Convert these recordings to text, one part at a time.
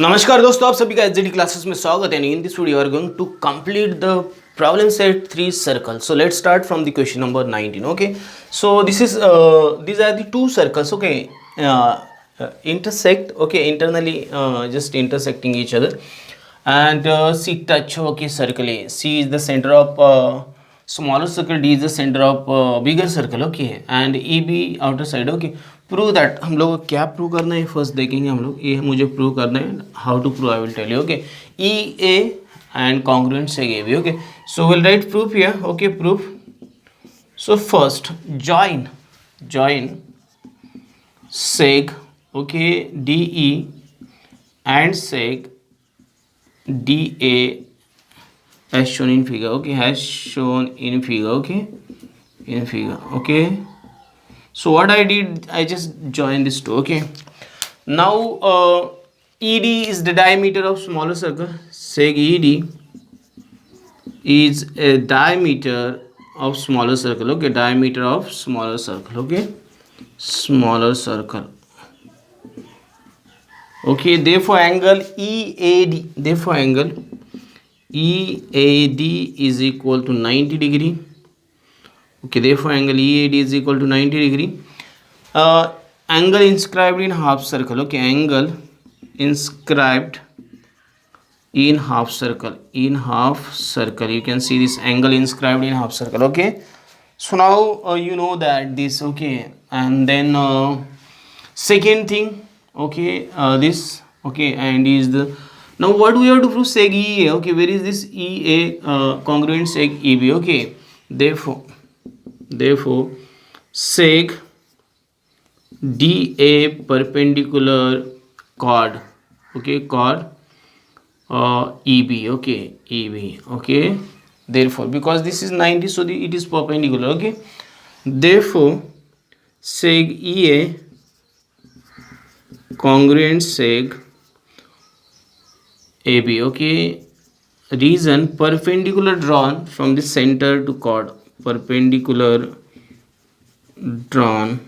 नमस्कार दोस्तों, आप सभी का एचजीडी क्लासेस में स्वागत है। In this video are going to complete the problem set 3 circles. So let's start from the question number 19. Okay, so this is these are the two circles. Okay, intersect. Okay, internally just intersecting each other, and C touch. Okay, circle A. C is the center of smaller circle, D is the center of bigger circle. Okay, and EB outer side. Okay, prove that. हम लोग को क्या prove करना है first देखेंगे हम लोग। ये मुझे प्रूव करना है, how to prove I will tell you. Okay, E A and congruent seg A B. Okay, so will write proof here. Okay, proof. So first join seg, okay, DE and seg DA as shown in figure. Okay, has shown in figure. Okay, in figure. Okay, so what I did, I just joined this two. Okay, now ED is the diameter of smaller circle. Seg ED is a diameter of smaller circle. Okay, diameter of smaller circle. Okay, smaller circle. Okay, therefore angle EAD, therefore angle EAD is equal to 90 degree. Okay, therefore angle EAD is equal to 90 degree. Angle inscribed in half circle. Okay, angle inscribed in half circle. In half circle, you can see this angle inscribed in half circle. Okay, so now you know that this. Okay, and then second thing. Okay, this. Okay, and is the, now what we have to prove? Seg EA. Okay, where is this EA congruent seg EB? Okay, therefore seg DA perpendicular chord. Okay, chord EB. Okay, EB. Okay, therefore because this is 90, so it is perpendicular. Okay, therefore seg EA congruent seg AB. Okay, reason perpendicular drawn from the center to chord. Perpendicular drawn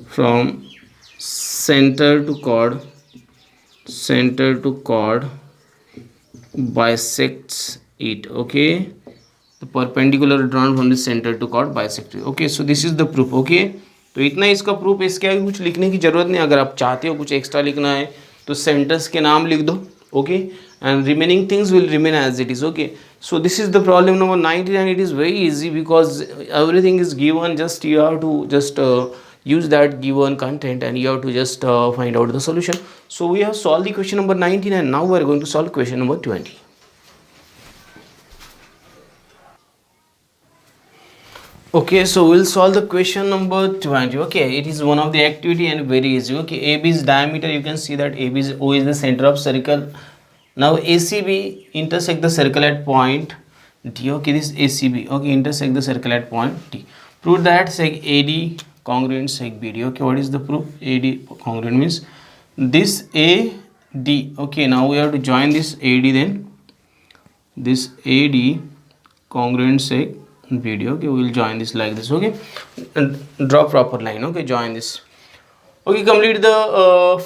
from center to chord. Center to chord bisects it. Okay, the perpendicular drawn from the center to chord bisects it. Okay, so this is the proof. Okay, तो इतना इसका proof. इसके आगे कुछ लिखने की जरूरत नहीं। अगर आप चाहते हो कुछ एक्स्ट्रा लिखना है तो सेंटर्स के नाम लिख दो। Okay, and remaining things will remain as it is. Okay, so this is the problem number 19, and it is very easy because everything is given. Just you have to just use that given content and you have to just find out the solution. So we have solved the question number 19, and now we are going to solve question number 20. Okay, so we'll solve the question number 20. Okay, it is one of the activity and very easy. Okay, AB's diameter, you can see that O is the center of circle. Now ACB intersect the circle at point D. Okay, this ACB. Okay, intersect the circle at point D. Prove that seg AD congruent seg BD. Okay, what is the proof? AD congruent means this AD. Okay, now we have to join this AD, then this AD congruent seg BD. Okay, we will join this like this. Okay, and draw proper line. Okay, join this. Okay, complete the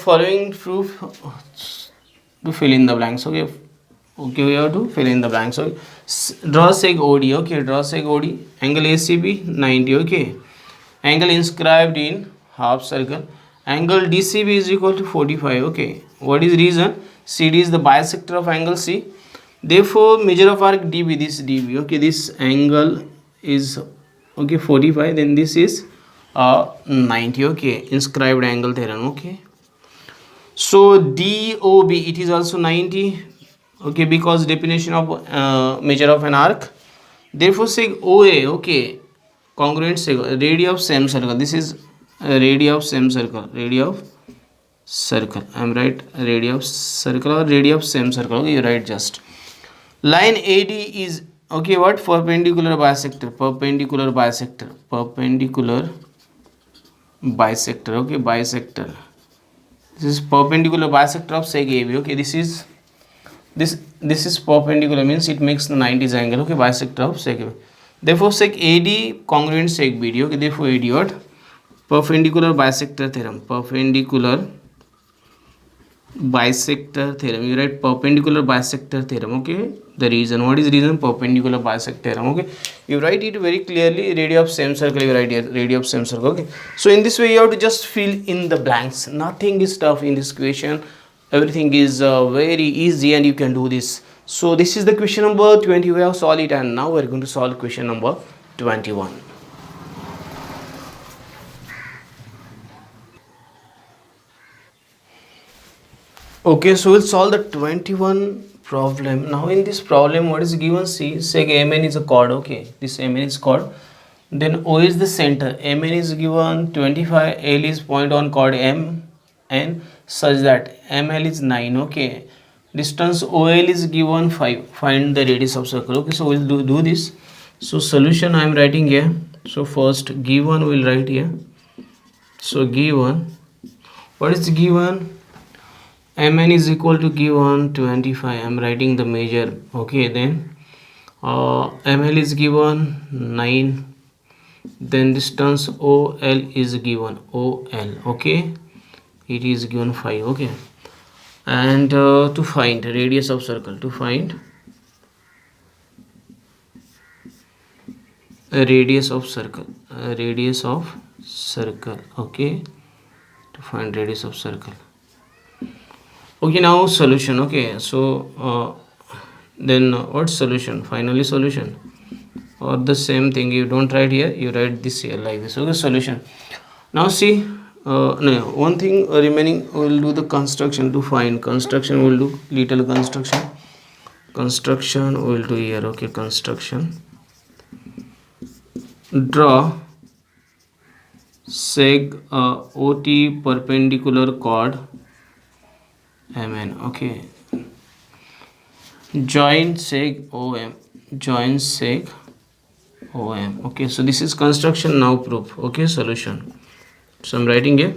following proof to fill in the blanks. Okay, we have to fill in the blanks. Okay, draw seg OD. Okay, draw seg OD. Angle ACB 90. Okay, angle inscribed in half circle. Angle DCB is equal to 45. Okay, what is reason? CD is the bisector of angle C. Therefore measure of arc DB, this DB. Okay, this angle is, okay, 45, then this is 90. Okay, inscribed angle theorem. Okay, so DOB, it is also 90. Okay, because definition of measure of an arc. Therefore seg OA. Okay, congruent seg radii of same circle. This is radii of same circle. Radii of circle, I am right, radii of circle or radii of same circle. Okay, you write just line AD is, okay, what? Perpendicular bisector. Perpendicular bisector. Perpendicular bisector. Okay, bisector. This is perpendicular bisector of seg AB. Okay, this is perpendicular, means it makes the 90s angle. Okay, bisector of seg AB. Therefore sec AD congruent sec BD. Okay, therefore AD what? Perpendicular bisector theorem. Perpendicular bisector theorem. You write perpendicular bisector theorem. Okay, the reason, what is reason? Perpendicular bisector theorem. Okay, you write it very clearly. Radius of same circle, you write here radius of same circle. Okay, so in this way you have to just fill in the blanks. Nothing is tough in this question. Everything is very easy and you can do this. So this is the question number 20. We have solved it, and now we are going to solve question number 21. Okay, so we'll solve the 21 problem. Now in this problem, what is given? See, say Mn is a chord. Okay, this Mn is chord. Then O is the center. Mn is given 25. L is point on chord M, and such that ML is 9. Okay, distance OL is given 5. Find the radius of circle. Okay, so we'll do this. So solution I am writing here. So first given we'll write here. So given, what is given? Mn is equal to given 25. I'm writing the measure. Okay, then ml is given 9. Then distance ol is given ol. Okay, it is given 5. Okay, and to find radius of circle, to find a radius of circle, radius of circle. Okay, to find radius of circle. Okay, now solution. Okay, so then what solution? Finally solution, or the same thing you don't write here, you write this here like this. Okay, solution. Now see, no, one thing remaining, we'll do the construction. To find construction, we'll do little construction we'll do here. Okay, construction. Draw seg OT perpendicular chord Mn. Okay, join seg OM, join seg OM. Okay, so this is construction. Now proof. Okay, solution. So I'm writing here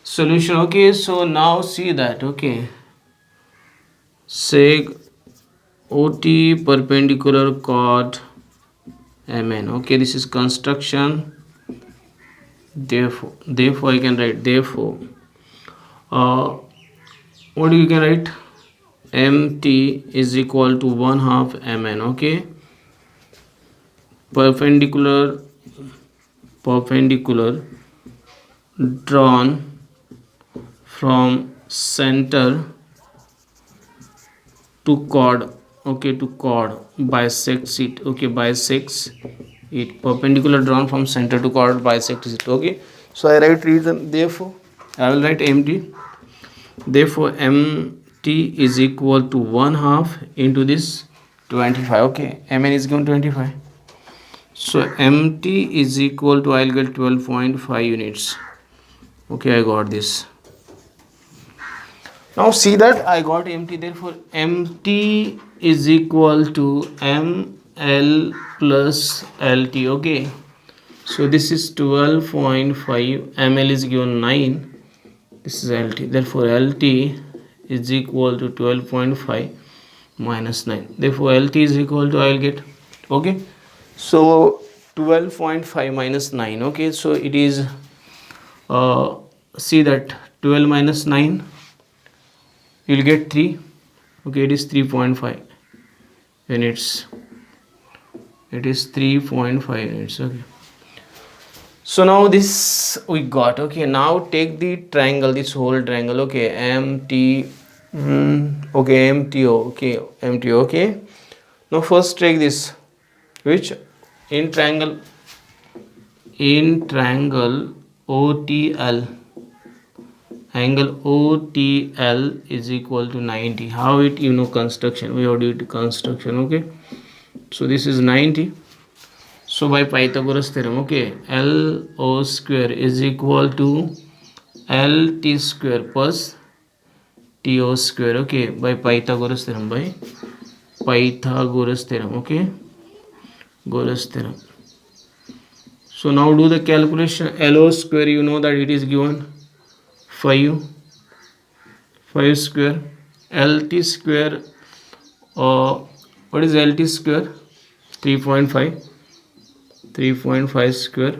solution. Okay, so now see that. Okay, seg OT perpendicular chord Mn. Okay, this is construction. Therefore I can write, therefore what you can write, mt is equal to 1/2 mn. Okay, perpendicular drawn from center to chord. Okay, to chord, bisects it. Okay, bisects it. Perpendicular drawn from center to chord, bisects it. Okay, so I write reason. Therefore I will write mt. Therefore mt is equal to 1/2 into this 25. Okay, mn is given 25. So mt is equal to, I'll get 12.5 units. Okay, I got this. Now see that I got mt. Therefore mt is equal to ml plus lt. Okay, so this is 12.5. ml is given 9. This is lt. Therefore lt is equal to 12.5 minus 9. Therefore lt is equal to, I'll get. Okay, so 12.5 minus 9. Okay, so it is see that 12 minus 9, you'll get 3. Okay, it is 3.5 units. It is 3.5 units. Okay, so now this we got. Okay, now take the triangle, this whole triangle. Okay, mt okay, mto. Okay, mto. Okay, now first take this, which in triangle OTL, angle OTL is equal to 90. How it, you know, construction, we have to do construction. Okay, so this is 90. So by Pythagoras theorem, okay, LO square is equal to LT square plus TO square. Okay, by Pythagoras theorem, by Pythagoras theorem. Okay, Goras theorem. So now do the calculation. LO square, you know that it is given 5 square. LT square, what is LT square? 3.5 square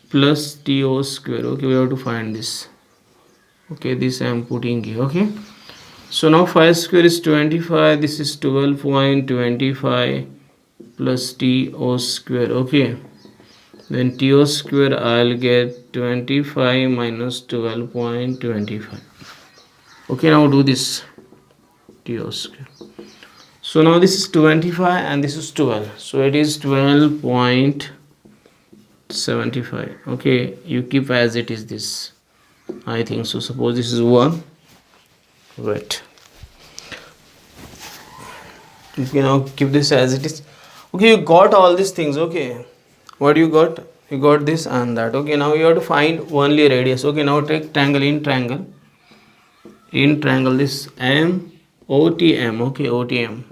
plus TO square. Okay, we have to find this. Okay, this I am putting here. Okay, so now 5 square is 25. This is 12.25 plus TO square. Okay, then TO square I'll get 25 minus 12.25. Okay, now do this TO square. So now this is 25 and this is 12, so it is 12.75. okay, you keep as it is this, I think so. Suppose this is 1, wait, you can now keep this as it is. Okay, you got all these things. Okay, what you got? You got this and that. Okay, now you have to find only radius. Okay, now take triangle, in triangle this M OTM. Okay, OTM,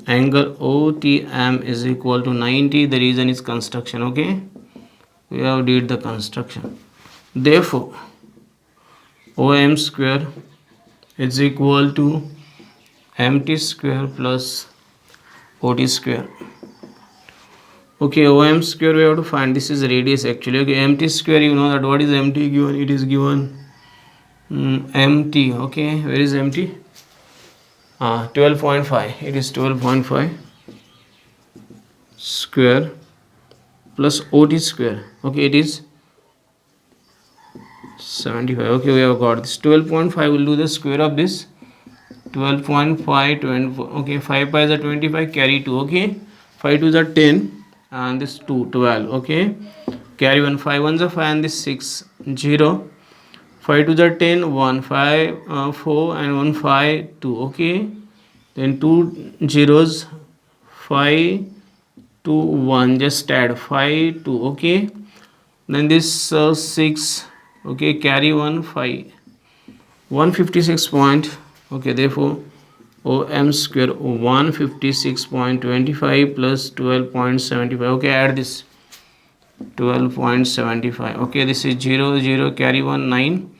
angle OTM is equal to 90. The reason is construction. Okay, we have did the construction. Therefore OM square is equal to MT square plus OT square. Okay, OM square we have to find. This is radius actually. Okay, MT square, you know that what is MT given? It is given MT. Okay, where is MT? 12.5. It is 12.5 square plus OT square. Okay, it is 75. Okay, we have got this. 12.5 will do the square of this 12.5 24. Okay, 5 pi is a 25, carry 2. Okay, 5 2 is a 10 and this 2 12. Okay, carry 1, 5 1 is a 5 and this 6 0. 5 2 is a 10 1 5 4 and 1 5 2. Okay, then 2 zeros, 5 2 1, just add 5 2. Okay, then this 6. Okay, carry 1 5 156 point. Okay, therefore OM square 156.25 plus 12.75. okay, add this 12.75. okay, this is 0 0, carry 1 9.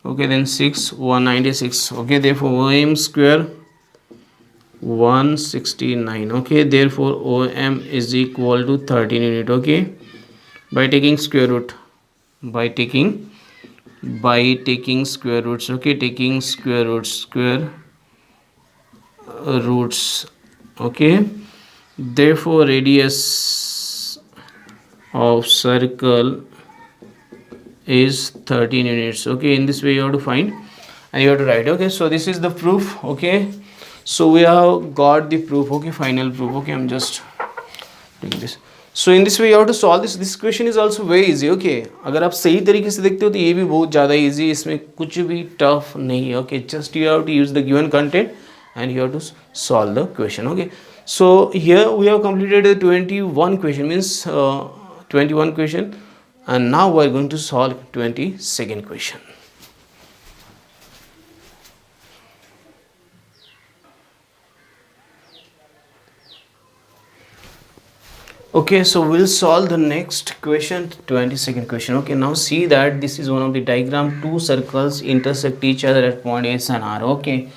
okay, then 6 196. okay, therefore OM square 169. okay, therefore OM is equal to 13 unit. okay, by taking square root, by taking square roots. okay, taking square roots, roots. okay, therefore radius of circle is 13 units. okay, in this way you have to find and you have to write. okay, so this is the proof. okay, so we have got the proof. okay, final proof. okay, I'm just doing this. So in this way you have to solve this question is also very easy. Okay, अगर आप सही तरीके से देखते हो तो ये भी बहुत ज़्यादा इजी, इसमें कुछ भी टफ नहीं है. Okay, just you have to use the given content and you have to solve the question. okay, so here we have completed the 21 question, means 21 question, and now we are going to solve 22nd question. okay, so we'll solve the next question, 22nd question. okay, now see that this is one of the diagram. Two circles intersect each other at point S and R. okay,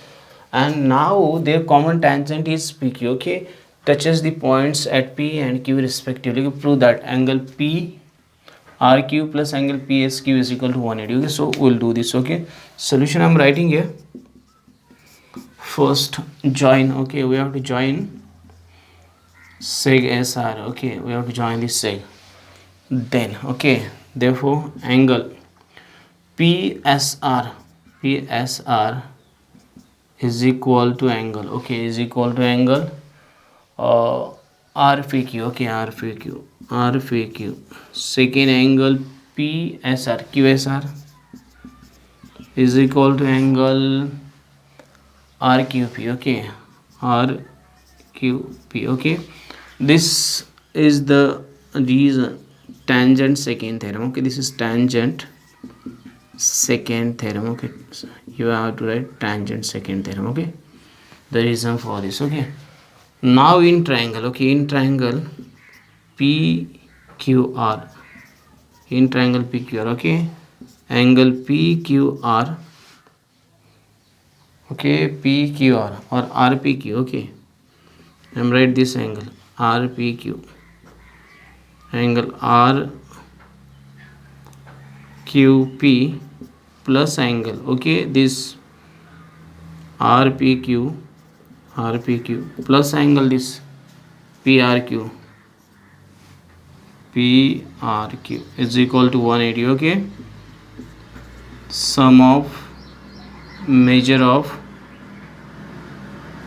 and now their common tangent is PQ. okay, touches the points at P and Q respectively. Prove that angle PRQ plus angle PSQ is equal to 180. okay, so we'll do this. okay, solution I'm writing here. First join. okay, we have to join seg SR. okay, we have to join this seg. Then okay, therefore angle PSR is equal to angle, okay, is equal to angle RPQ. okay, RPQ. Second angle PSR QSR is equal to angle RQP. okay, RQP. okay, this is the reason tangent second theorem. okay, this is tangent second theorem. okay, so you have to write tangent second theorem. okay, the reason for this. okay, now in triangle. okay, in triangle PQR, in triangle PQR. okay, angle PQR. okay, PQR or RPQ. okay, I'm write this angle RPQ, angle RQP plus angle, okay, this rpq plus angle this prq is equal to 180. Okay, sum of measure of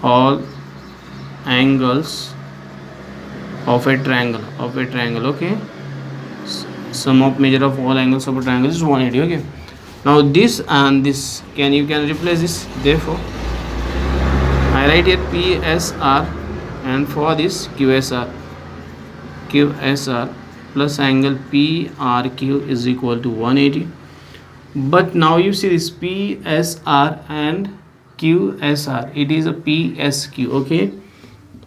all angles of a triangle. Okay, sum of measure of all angles of a triangle is 180. Okay, now this and this you can replace this. Therefore I write here PSR, and for this QSR plus angle PRQ is equal to 180. But now you see this PSR and QSR, it is a PSQ. Okay,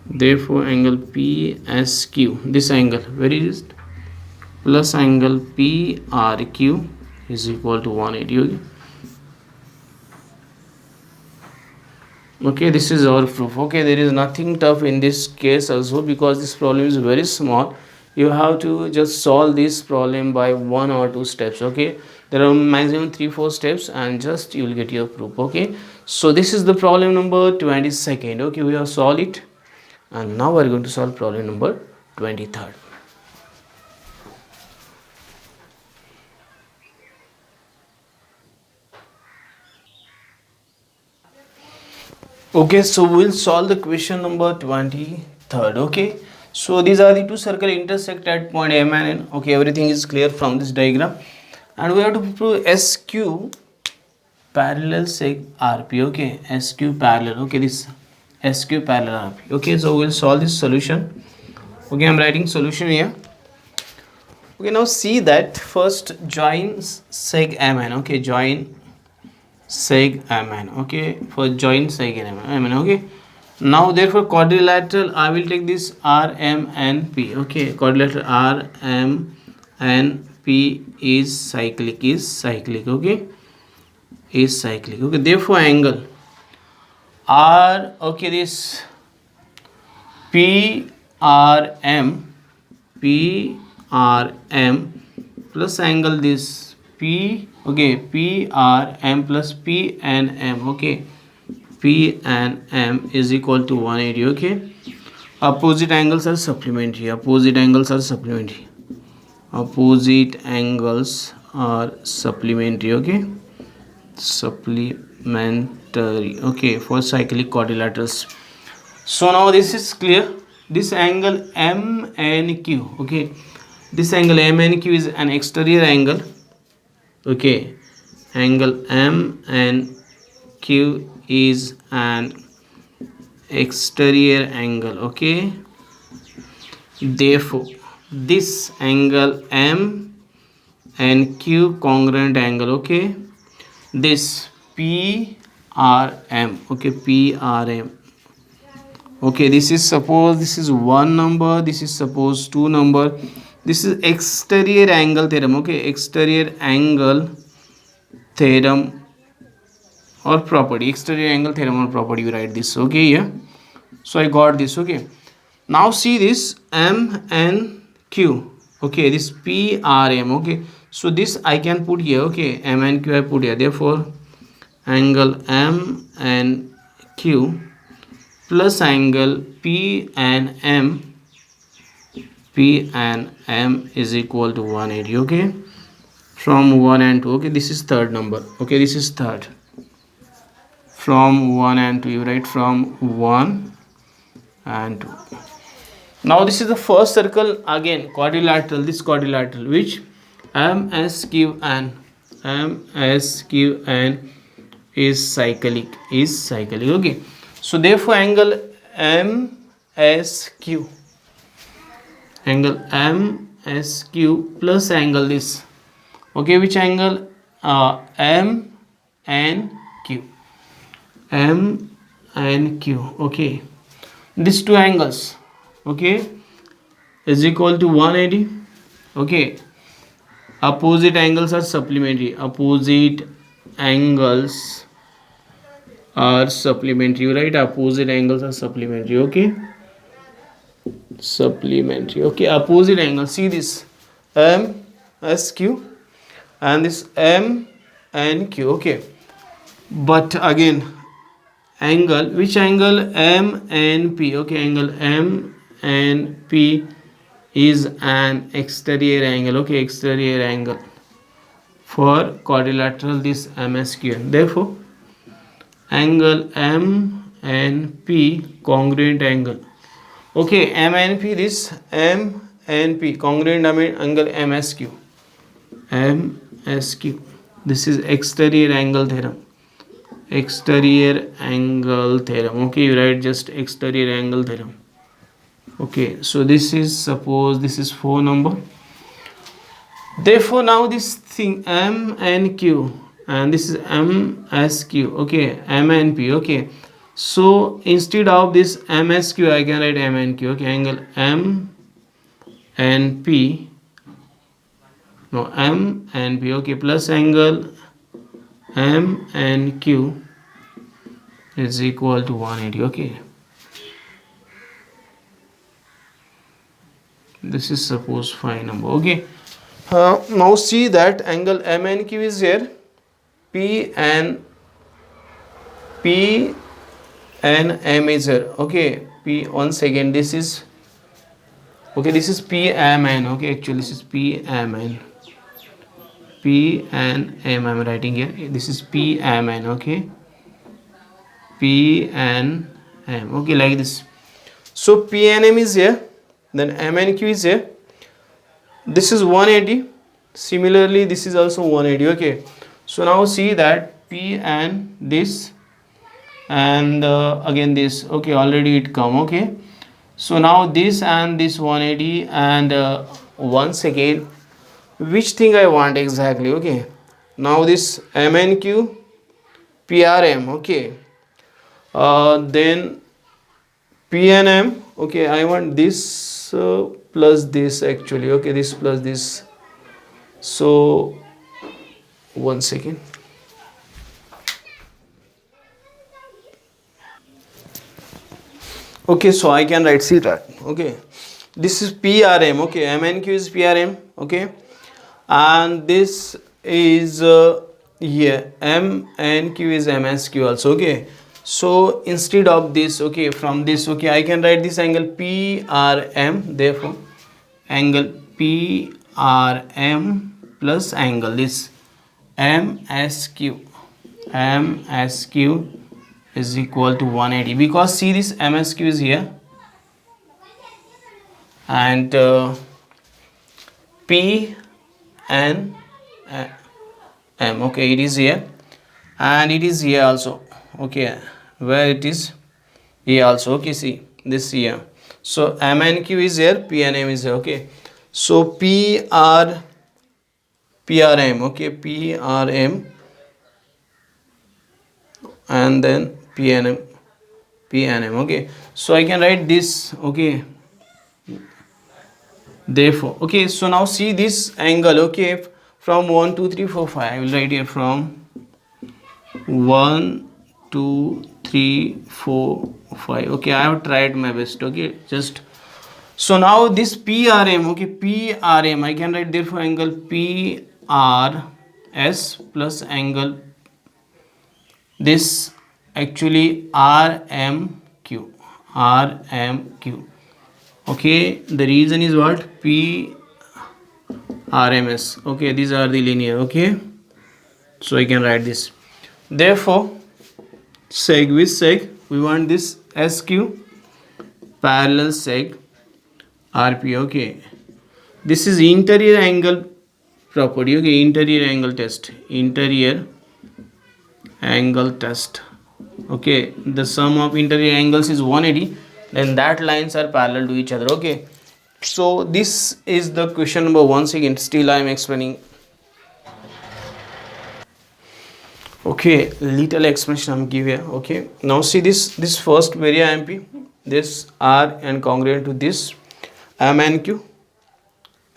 therefore angle PSQ, this angle, where is it, plus angle PRQ is equal to 180. Okay, okay, this is our proof. Okay, there is nothing tough in this case also, because this problem is very small. You have to just solve this problem by 1 or 2 steps. Okay, there are maximum 3-4 steps, and just you will get your proof. Okay, so this is the problem number 22nd. Okay, we have solved it, and now we are going to solve problem number 23rd. Okay, so we'll solve the question number 23rd. Okay, so these are the two circles intersect at point M and N. Okay, everything is clear from this diagram, and we have to prove SQ parallel sec RP. Okay, SQ parallel. Okay, this SQ parallel RP. Okay, so we'll solve this solution. Okay, I'm writing solution here. Okay, now see that first join seg MN. Okay, join seg MN. Okay, for join seg MN. Okay, now therefore quadrilateral I will take this RMNP. Okay, quadrilateral RMNP is cyclic. Okay, is cyclic. Okay, therefore angle R, okay, this PRM plus angle this P, okay, PRM plus PNM. Okay, PNM is equal to 180. Okay, opposite angles are supplementary. Opposite angles are supplementary. Okay, supplementary. Okay, for cyclic quadrilaterals. So now this is clear. This angle MNQ. Okay, this angle MNQ is an exterior angle. Okay, angle MNQ is an exterior angle. Okay, therefore this angle M and Q congruent angle. Okay, this PRM. Okay, PRM. Okay, this is suppose this is 1 number, this is suppose 2 number. This is exterior angle theorem. Okay, exterior angle theorem or property. Exterior angle theorem or property, you write this. Okay, yeah, so I got this. Okay, now see this M and Q. Okay, this PRM. Okay, so this I can put here. Okay, M and Q I put here. Therefore angle M and Q plus angle P and M is equal to 180. Okay, from 1 and 2. Okay, this is third number. Okay, this is third. From 1 and 2, you write from 1 and 2. Now this is the first circle, again quadrilateral. This quadrilateral which MSQN is cyclic. Okay, so therefore angle MSQ plus angle this. Okay, which angle? M and Q. Okay, these two angles, okay, is equal to 180. Okay, opposite angles are supplementary. You write opposite angles are supplementary. Okay, supplementary. Okay, opposite angle, see this MSQ and this MNQ. and Q. Okay, but again, angle, which angle? M and P. Okay, angle M and P is an exterior angle. Okay, exterior angle for quadrilateral this MSQ. Therefore, angle M and P congruent angle. Okay, M and P, this M and P congruent, I mean angle MSQ. MSQ. This is exterior angle theorem. Exterior angle theorem. Okay, you write just exterior angle theorem. Okay, so this is, suppose this is 4 number. Therefore, now this thing M and Q, and this is M S Q. Okay, M and P. Okay, so instead of this M S Q, I can write M and Q. Okay, angle M and P. No, M and P. Okay, plus angle M and Q is equal to 180. Okay, this is suppose 5 number. Okay, now see that angle M and Q is here. P and M is here. Okay, P, once again, this is, okay, this is P M N. Okay, actually this is P M N. P and M I'm writing here. This is P M N. Okay, P and M. Okay, like this. So P and M is here, then M and Q is here. This is 180. Similarly, this is also 180. Okay, so now see that P and this, and again this. Okay, already it come. Okay, so now this and this 180, and once again, which thing I want exactly? Okay, now this M and Q, PRM. Okay, then P and M. Okay, I want this plus this actually. Okay, this plus this. So one second. Okay, so I can write, see that. Okay, this is PRM. Okay, M and Q is PRM. Okay, and this is here M and Q is MSQ also. Okay, so instead of this, okay, from this, okay, I can write this angle PRM. Therefore, angle PRM plus angle this MSQ. MSQ is equal to 180, because see this MSQ is here, and P and M. Okay, it is here, and it is here also. Okay, where it is here also. Okay, see this here. So M and Q is here, P and M is here. Okay, so PRM. Okay, PRM, and then PNM. Okay, so I can write this. Okay, therefore, okay, so now see this angle. Okay, from 1 2 3 4 5, I will write here from 1 2 3 4 5. Okay, I have tried my best. Okay, just so now this PRM. Okay, PRM, I can write therefore angle PRS plus angle this actually RMQ. Okay, the reason is what? PRMS. Okay, these are the linear. Okay, so I can write this. Therefore, seg, with seg we want this SQ parallel seg RP. Okay, this is interior angle property. Okay, interior angle test. Interior angle test. Okay, the sum of interior angles is 180, then that lines are parallel to each other. Okay, so this is the question number. Once again, still I am explaining. Okay, little explanation I'm giving here. Okay, now see this first area MP, this R and congruent to this M and Q.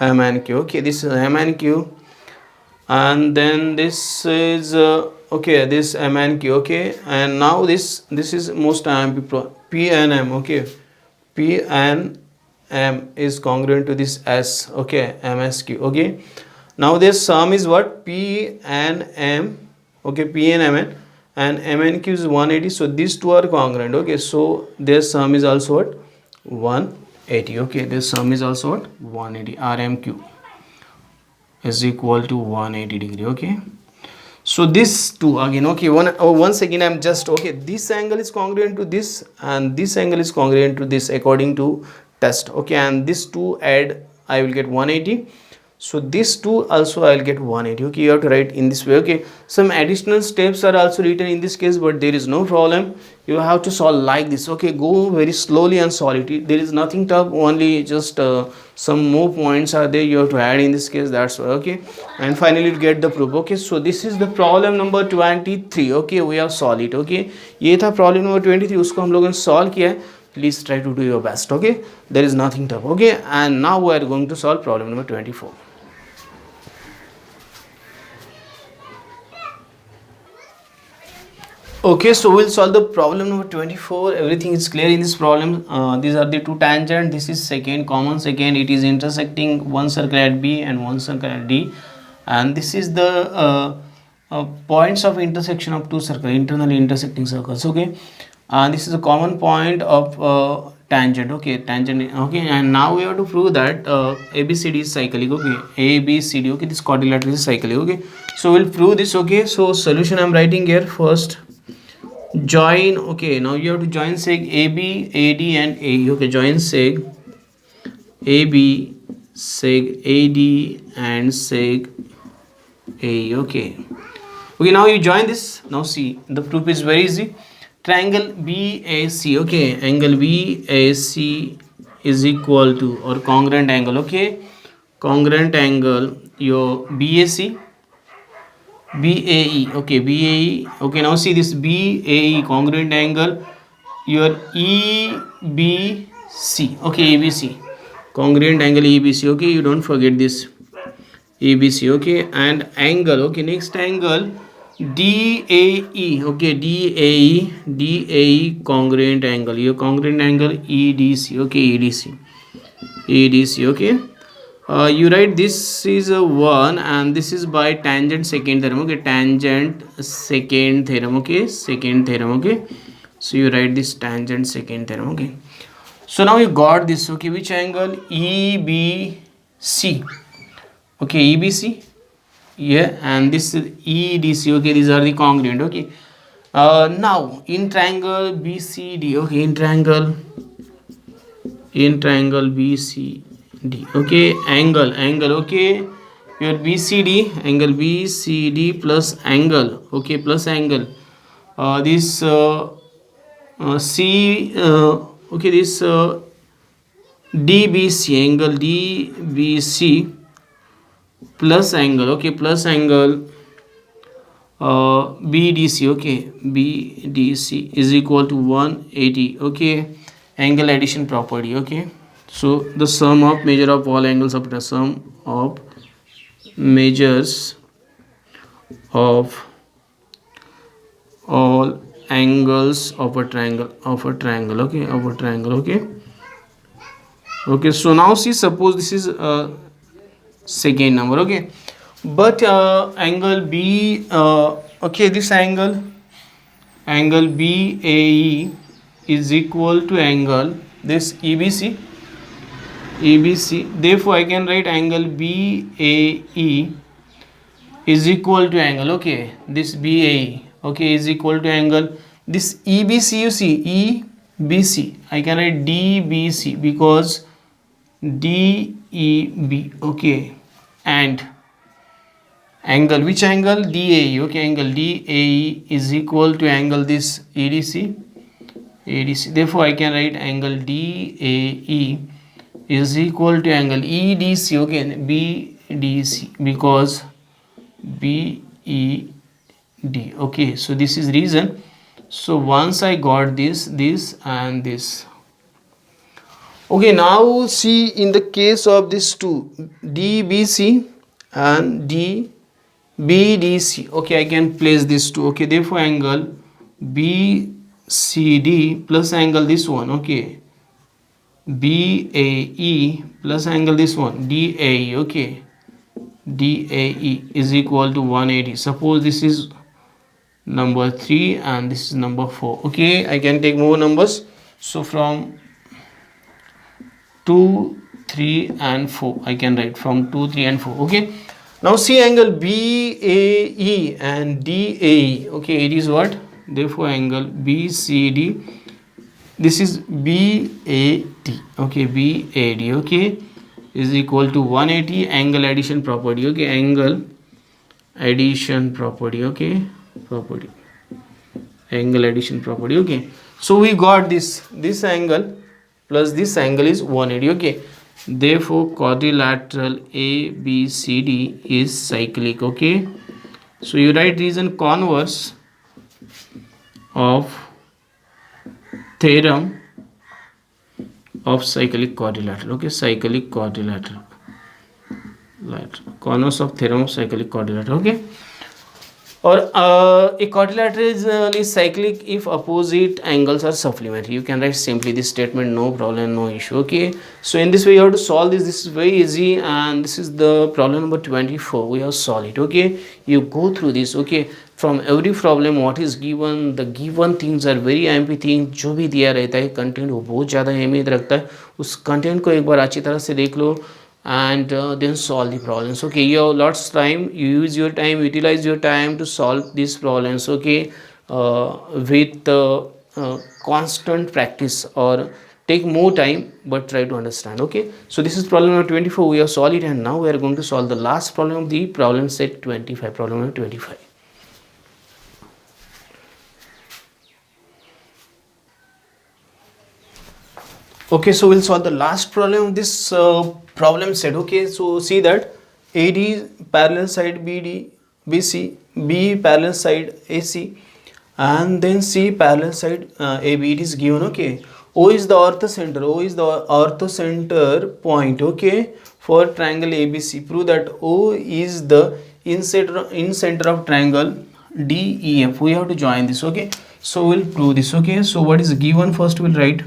Okay, this is M and Q, and then this is okay, this M and Q. Okay, and now this is most MP P and M. Okay, P and M is congruent to this S. Okay, MSQ. Okay, now this sum is what? P and M okay, P and Mn, and MNQ is 180, so these two are congruent. Okay, so their sum is also what, 180. Okay, this sum is also what, 180. RMQ is equal to 180 degree. Okay, so this two again, okay, once again I'm just, okay, this angle is congruent to this and this angle is congruent to this according to test. Okay, and this two add, I will get 180. So this two also I'll get 180. Okay, you have to write in this way. Okay, some additional steps are also written in this case, but there is no problem. You have to solve like this. Okay, go very slowly and solve it. There is nothing tough, only just some more points are there you have to add in this case, that's why. Okay, and finally to get the proof. Okay, so this is the problem number 23. Okay, we have solved it. Okay, ये था problem number 23, उसको हम लोगों ने solve किया है. Please try to do your best. Okay, there is nothing tough. Okay, and now we are going to solve problem number 24. Okay, so we'll solve the problem number 24. Everything is clear in this problem. These are the two tangents. This is second, common second. It is intersecting one circle at B and one circle at D, and this is the points of intersection of two circles, internally intersecting circles. Okay, this is a common point of tangent. Okay, tangent. Okay, and now we have to prove that ABCD is cyclic. Okay, ABCD. Okay, this quadrilateral is cyclic. Okay, so we'll prove this. Okay, so solution I'm writing here first. Join. Okay, now you have to join seg AB, AD and AE. Okay, join seg AB, seg AD and seg AE. Okay, now you join this. Now see, the proof is very easy. Triangle BAC. Okay, angle BAC is equal to, or congruent angle. Okay, congruent angle your BAC, BAE. Okay, BAE. Okay, now see this BAE congruent angle your EBC. Okay, EBC congruent angle EBC. Okay, you don't forget this EBC. Okay, and angle. Okay, next angle DAE. Okay, DAE congruent angle, your congruent angle EDC. Okay, EDC. Okay, you write this is a 1 and this is by tangent second theorem. Okay, tangent second theorem. Okay, second theorem. Okay, so you write this tangent second theorem. Okay, so now you got this. Okay, which angle? EBC. Okay, EBC. Yeah, and this is EDC. Okay, these are the congruent. Okay, now in triangle BCD. Okay, in triangle BCD. Okay, angle. Okay, your BCD, angle BCD plus angle. Okay, plus angle this C. Okay, this DBC, angle DBC plus angle. Okay, plus angle BDC. Okay, BDC is equal to 180. Okay, angle addition property. Okay, so the sum of measure of all angles of the sum of measures of all angles of a triangle. Okay, of a triangle. Okay, so now see, suppose this is second number. Okay, but angle B, okay, this angle BAE is equal to angle this EBC. Therefore I can write angle BAE is equal to angle, okay, this BAE, okay, is equal to angle this EBC. You see EBC, I can write DBC because DEB. Okay, and angle, which angle? DAE. Okay, angle DAE is equal to angle this ADC. Therefore I can write angle DAE is equal to angle EDC. Okay, BDC because BED. Okay, so this is reason. So once I got this and this. Okay, now see, in the case of this two, DBC and DBDC. Okay, I can place this two. Okay, therefore angle BCD plus angle this one. Okay, BAE plus angle this one DAE. Okay, DAE is equal to 180. Suppose this is number 3, and this is number 4. Okay, I can take more numbers. So from 2, 3 and 4, I can write from 2, 3 and 4. Okay, now see angle BAE and DAE. Okay, it is what? Therefore angle BCD, this is BAD. Okay, BAD, okay, is equal to 180 angle addition property. Okay, angle addition property. Okay, property, angle addition property. Okay, so we got this angle plus this angle is 180. Okay, therefore quadrilateral ABCD is cyclic. Okay, so you write reason converse of theorem of cyclic quadrilateral. Okay, cyclic quadrilateral, converse of theorem of cyclic quadrilateral. Okay, or a quadrilateral is cyclic if opposite angles are supplementary. You can write simply this statement, no problem, no issue. Okay, so in this way you have to solve this. This is very easy, and this is the problem number 24. We have solved it. Okay, you go through this. Okay, from every problem what is given, the given things are very MP thing. जो भी दिया रहता है content वो बहुत ज़्यादा अहमियत रखता है. उस कंटेंट को एक बार अच्छी तरह से देख लो and then solve the problems. Okay, you have lots time, you use your time, utilize your time to solve these problems. Okay, with constant practice, or take more time but try to understand. Okay, so this is problem number 24. We have solved it, and now we are going to solve the last problem of the problem set 25. Problem number 25. Okay, so we'll solve the last problem of this problem set. Okay, so see that AD parallel side BD, BC, B parallel side AC, and then C parallel side AB. It is given. Okay, O is the orthocenter. O is the orthocenter point. Okay, for triangle ABC. Prove that O is the in center of triangle DEF. We have to join this. Okay, so we'll prove this. Okay, so what is given? First we'll write.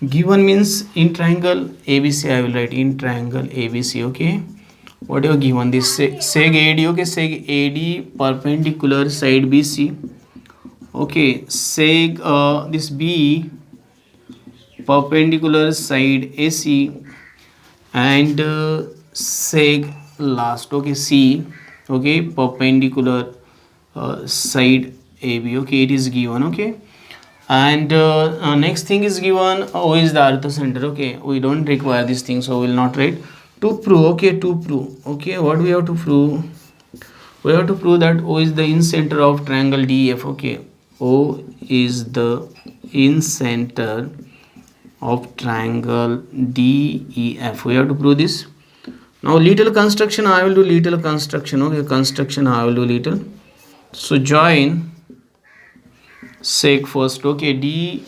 Given means in triangle ABC. I will write in triangle ABC. Okay, whatever given, this seg AD. Okay, seg AD perpendicular side BC. Okay, seg this B perpendicular side AC, and seg last. Okay, C. Okay, perpendicular side AB. Okay, it is given. Okay, and next thing is given, O is the orthocenter. Okay, we don't require this thing, so we will not write. To prove. Okay, to prove. Okay, what we have to prove? We have to prove that O is the in center of triangle DEF. Okay, O is the in center of triangle DEF. We have to prove this. Now little construction I will do. Little construction. Okay, construction I will do little. So join sec first. Okay, D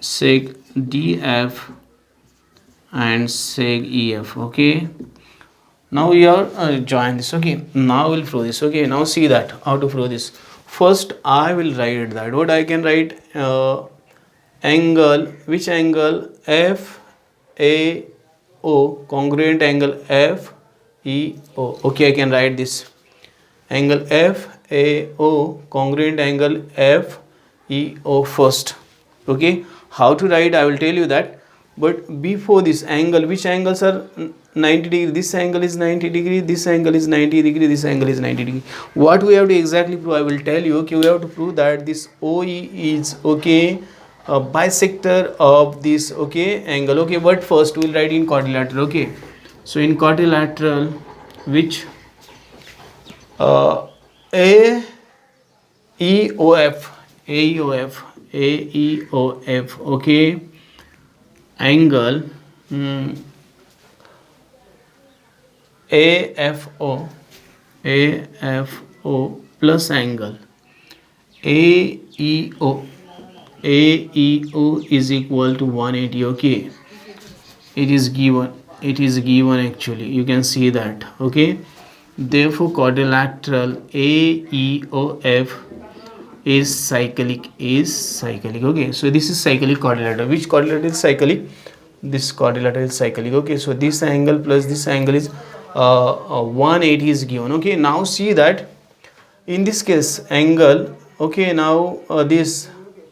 sec DF and sec EF. Okay, now we are join this. Okay, now we'll prove this. Okay, now see that how to prove this. First I will write that what I can write, angle, which angle? FAO, congruent angle FEO. Okay, I can write this angle FAO, congruent angle FEO first. Okay, how to write I will tell you that, but before this angle, which angles are 90 degree? This angle is 90 degree, this angle is 90 degree, this angle is 90 degree. What we have to exactly prove I will tell you. Okay, we have to prove that this OE is, okay, a bisector of this, okay, angle. Okay, but first we will write in quadrilateral. Okay, so in quadrilateral, which AEOF, okay, angle AFO plus angle AEO is equal to 180. Okay, it is given actually, you can see that. Okay, therefore quadrilateral AEOF is cyclic. Okay, so this is cyclic quadrilateral. Which quadrilateral is cyclic? This quadrilateral is cyclic. Okay, so this angle plus this angle is 180 is given. Okay, now see that in this case angle, okay, now this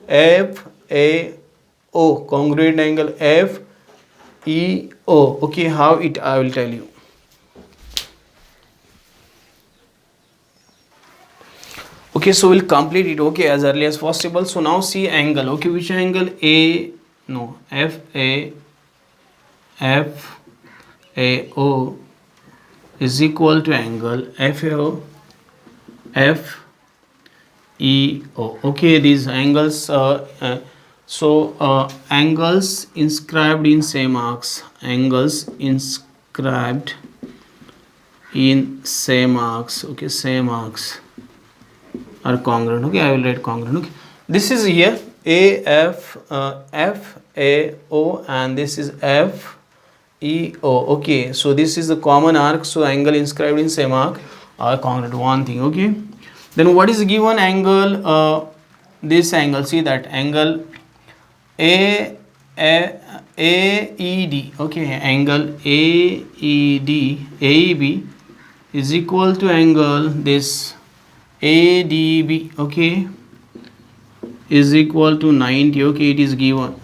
FAO, congruent angle FEO, okay, how it I will tell you. Okay, so we'll complete it, okay, as early as possible. So now see angle, okay, which angle? FAO is equal to angle FAO FEO, okay. These angles angles inscribed in same arcs, angles inscribed in same arcs, okay, same arcs are congruent, okay. I will write congruent, okay. This is here FAO and this is FEO, okay. So this is the common arc, so angle inscribed in same arc are congruent, one thing, okay. Then what is given angle? This angle, see that angle AED, okay, angle AEB is equal to angle this ADB, okay, is equal to 90, okay. It is given,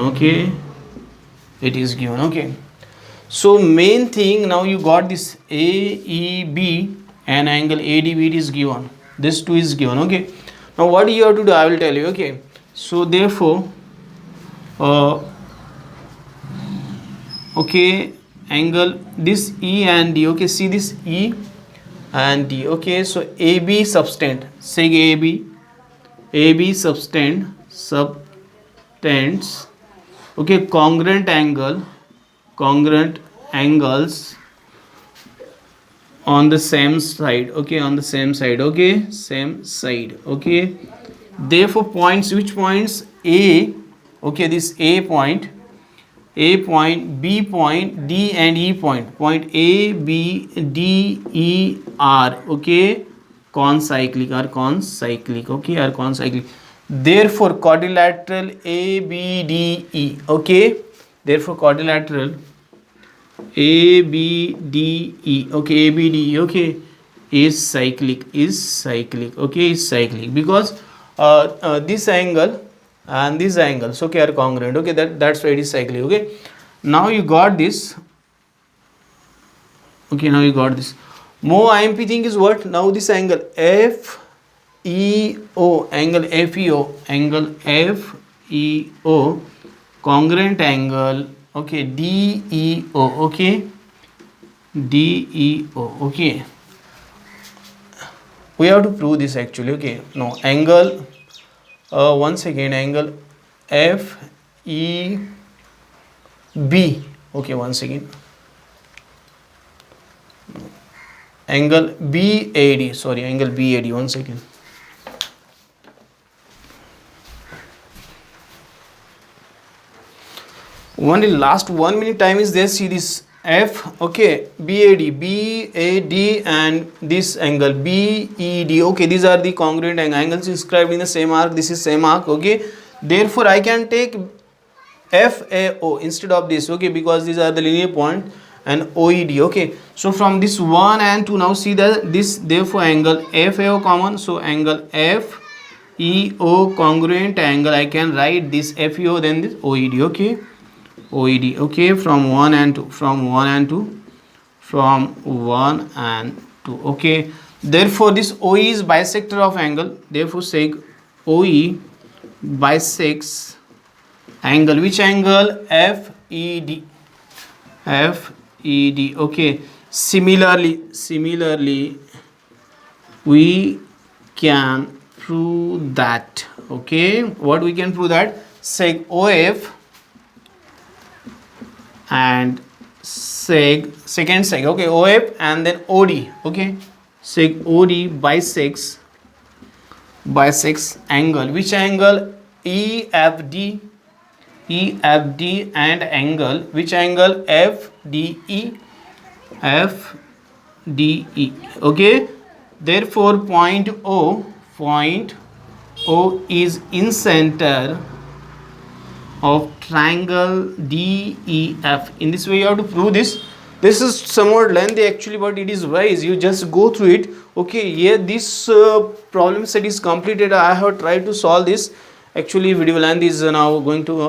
okay, it is given, okay. So main thing, now you got this AEB and angle ADB, it is given, this two is given, okay. Now what you have to do, I will tell you, okay. So therefore okay, angle this E and D, okay, see this E and D, okay. So AB subtend, say AB subtends, okay, congruent angles on the same side, okay, on the same side, okay, same side, okay. Therefore points, which points? A, okay, this A point, B point, D and E point, point A, B, D, E, R, okay, concyclic, okay, are concyclic. Therefore quadrilateral ABDE, okay, therefore quadrilateral ABDE, okay, ABDE, okay, is cyclic, okay, is cyclic, because this angle and this angle, so okay, are congruent, okay, that's why it is cyclic, okay. Now you got this, okay, now you got this. More IMP thing is what? Now this angle FEO, angle FEO, congruent angle, okay, DEO, okay, DEO, okay. We have to prove this actually, okay. No, angle once again, angle FEB, okay, once again, angle BAD, sorry, angle BAD, once again. Only last 1 minute time is there, see this F, okay, BAD and this angle BED, okay, these are the congruent angles inscribed in the same arc, this is same arc, okay. Therefore I can take FAO instead of this, okay, because these are the linear point, and OED, okay. So from this 1 and 2, now see that this, therefore angle FAO common, so angle FEO congruent angle, I can write this FEO, then this OED, okay, OED, okay, from 1 and 2, okay. Therefore this OE is bisector of angle, therefore sec OE bisects angle, which angle? FED, okay. Similarly we can prove that, okay. What we can prove? That sec OF and second sec, okay, OF and then OD, okay, sec OD bisects angle, which angle? EFD and angle, which angle? FDE, okay. Therefore point O is in center of triangle DEF. In this way you have to prove this. This is somewhat lengthy actually, but it is wise, you just go through it. Okay, yeah, this problem set is completed. I have tried to solve this. Actually video length is now going to